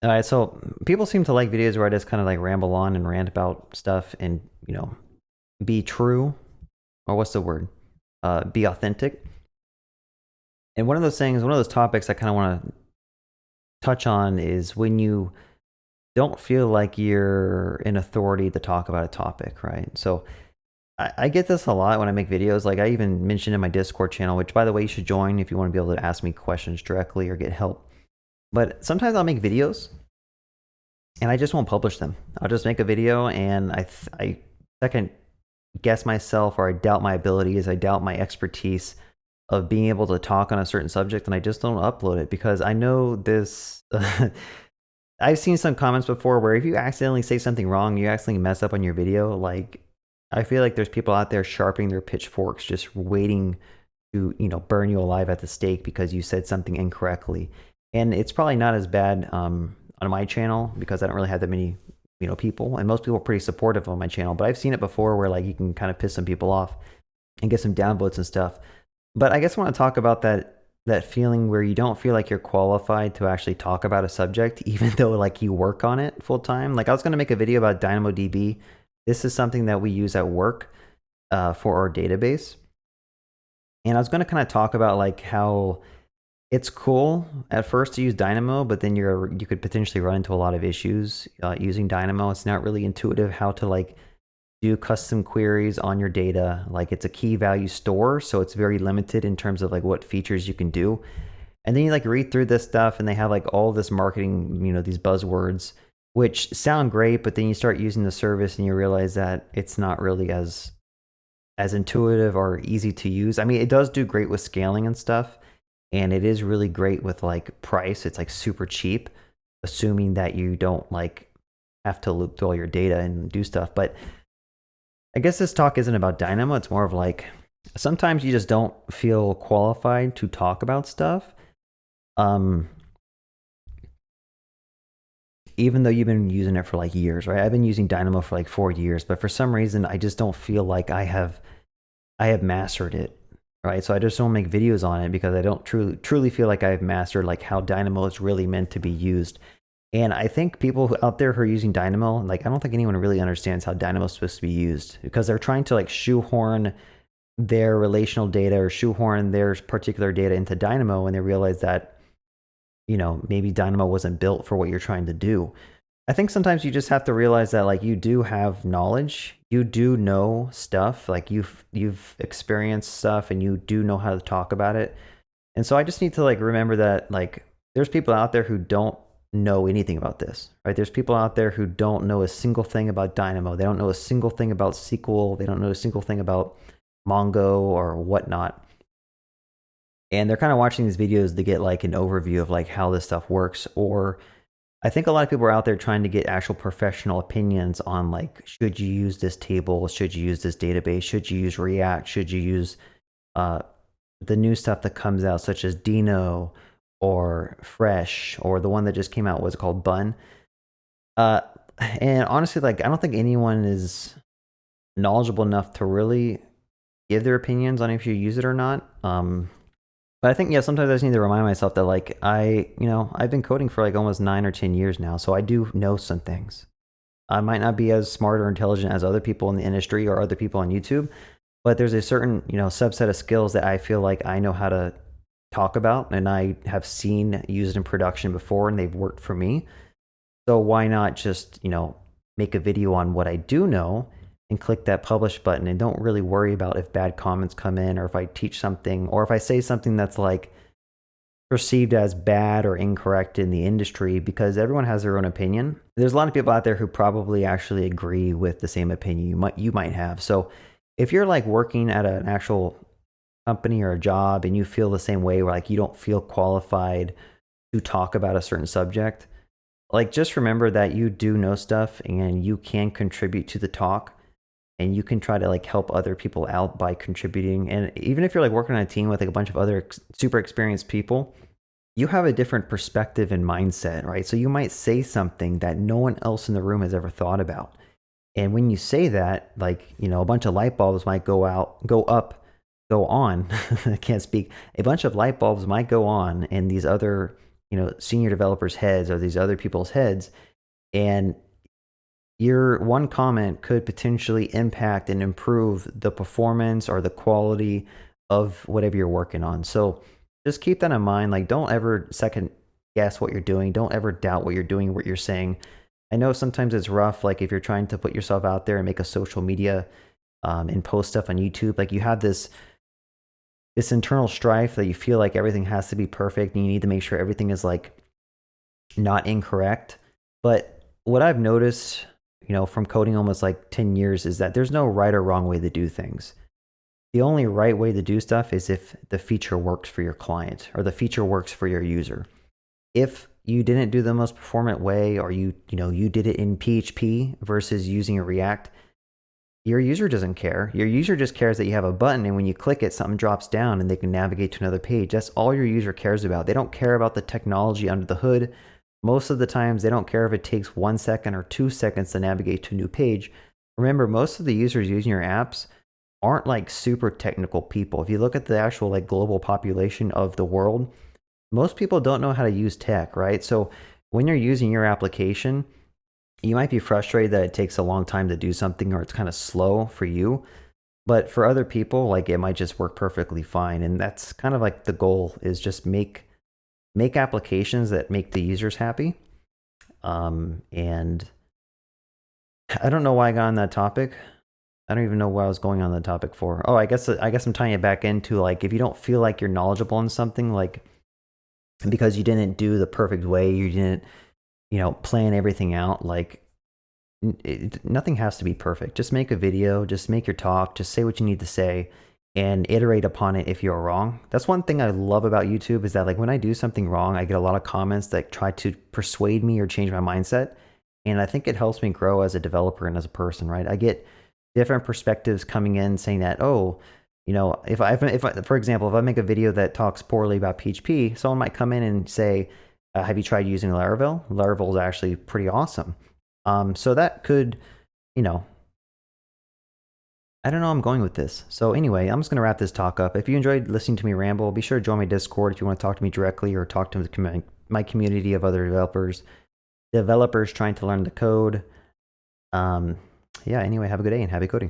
All right, so people seem to like videos where I just kind of like ramble on and rant about stuff and, be true, or what's the word? Be authentic. And one of those things, one of those topics I kind of want to touch on is when you don't feel like you're in authority to talk about a topic, right? So I get this a lot when I make videos. Like I even mentioned in my Discord channel, which by the way, you should join if you want to be able to ask me questions directly or get help. But sometimes I'll make videos and I just won't publish them. I'll just make a video and I second guess myself, or I doubt my abilities, I doubt my expertise of being able to talk on a certain subject, and I just don't upload it because I know this. I've seen some comments before where if you accidentally say something wrong, you accidentally mess up on your video. Like, I feel like there's people out there sharpening their pitchforks, just waiting to, burn you alive at the stake because you said something incorrectly. And it's probably not as bad on my channel because I don't really have that many, people, and most people are pretty supportive on my channel. But I've seen it before where like you can kind of piss some people off and get some downvotes and stuff. But I guess I want to talk about that feeling where you don't feel like you're qualified to actually talk about a subject, even though like you work on it full time. Like I was going to make a video about DynamoDB. This is something that we use at work for our database. And I was going to kind of talk about like how it's cool at first to use Dynamo, but then you could potentially run into a lot of issues using Dynamo. It's not really intuitive how to like do custom queries on your data. Like it's a key value store, so it's very limited in terms of like what features you can do. And then you like read through this stuff and they have like all this marketing, these buzzwords, which sound great, but then you start using the service and you realize that it's not really as intuitive or easy to use. I mean, it does do great with scaling and stuff, and it is really great with like price. It's like super cheap, assuming that you don't like have to loop through all your data and do stuff. But I guess this talk isn't about Dynamo. It's more of like sometimes you just don't feel qualified to talk about stuff. Even though you've been using it for like years, right? I've been using Dynamo for like 4 years, but for some reason I just don't feel like I have mastered it, right? So I just don't make videos on it because I don't truly feel like I've mastered like how Dynamo is really meant to be used. And I think people out there who are using Dynamo, like I don't think anyone really understands how Dynamo is supposed to be used because they're trying to like shoehorn their relational data or shoehorn their particular data into Dynamo, and they realize that, maybe Dynamo wasn't built for what you're trying to do. I think sometimes you just have to realize that like you do have knowledge, you do know stuff, like you've experienced stuff and you do know how to talk about it. And so I just need to like remember that like there's people out there who don't know anything about this, right? There's people out there who don't know a single thing about Dynamo. They don't know a single thing about SQL. They don't know a single thing about Mongo or whatnot. And they're kind of watching these videos to get like an overview of like how this stuff works. Or I think a lot of people are out there trying to get actual professional opinions on like, should you use this table? Should you use this database? Should you use React? Should you use the new stuff that comes out, such as Dino or Fresh, or the one that just came out, was called Bun? And honestly, like I don't think anyone is knowledgeable enough to really give their opinions on if you use it or not. But I think, yeah, sometimes I just need to remind myself that like I've been coding for like almost 9 or 10 years now, so I do know some things. I might not be as smart or intelligent as other people in the industry or other people on YouTube, but there's a certain, subset of skills that I feel like I know how to talk about, and I have seen used in production before, and they've worked for me. So why not just, make a video on what I do know and click that publish button and don't really worry about if bad comments come in, or if I teach something, or if I say something that's like perceived as bad or incorrect in the industry, because everyone has their own opinion. There's a lot of people out there who probably actually agree with the same opinion you might have. So if you're like working at an actual company or a job and you feel the same way, where like you don't feel qualified to talk about a certain subject, like just remember that you do know stuff and you can contribute to the talk. And you can try to like help other people out by contributing. And even if you're like working on a team with like a bunch of other super experienced people, you have a different perspective and mindset, right? So you might say something that no one else in the room has ever thought about. And when you say that, like, a bunch of light bulbs might go on. I can't speak. A bunch of light bulbs might go on in these other, senior developers' heads or these other people's heads, and your one comment could potentially impact and improve the performance or the quality of whatever you're working on. So just keep that in mind. Like, don't ever second guess what you're doing. Don't ever doubt what you're doing, what you're saying. I know sometimes it's rough, like if you're trying to put yourself out there and make a social media and post stuff on YouTube, like you have this internal strife that you feel like everything has to be perfect and you need to make sure everything is like not incorrect. But what I've noticed, from coding almost like 10 years is that there's no right or wrong way to do things. The only right way to do stuff is if the feature works for your client or the feature works for your user. If you didn't do the most performant way, or you did it in PHP versus using a React, your user doesn't care. Your user just cares that you have a button, and when you click it, something drops down and they can navigate to another page. That's all your user cares about. They don't care about the technology under the hood. Most of the times, they don't care if it takes 1 second or 2 seconds to navigate to a new page. Remember, most of the users using your apps aren't like super technical people. If you look at the actual like global population of the world, most people don't know how to use tech, right? So when you're using your application, you might be frustrated that it takes a long time to do something or it's kind of slow for you. But for other people, like it might just work perfectly fine. And that's kind of like the goal, is just make applications that make the users happy. And I don't know why I got on that topic. I don't even know what I was going on the topic for. Oh, I guess I'm tying it back into like, if you don't feel like you're knowledgeable in something, like because you didn't do the perfect way, you didn't, plan everything out, like nothing has to be perfect. Just make a video, just make your talk, just say what you need to say and iterate upon it if you're wrong. That's one thing I love about YouTube, is that like when I do something wrong, I get a lot of comments that try to persuade me or change my mindset. And I think it helps me grow as a developer and as a person, right? I get different perspectives coming in saying that, oh, if I, for example, if I make a video that talks poorly about PHP, someone might come in and say, have you tried using Laravel? Laravel is actually pretty awesome. So that could, I don't know, I'm going with this. So anyway, I'm just going to wrap this talk up. If you enjoyed listening to me ramble, be sure to join my Discord if you want to talk to me directly, or talk to my community of other developers trying to learn the code. Yeah, anyway, have a good day and happy coding.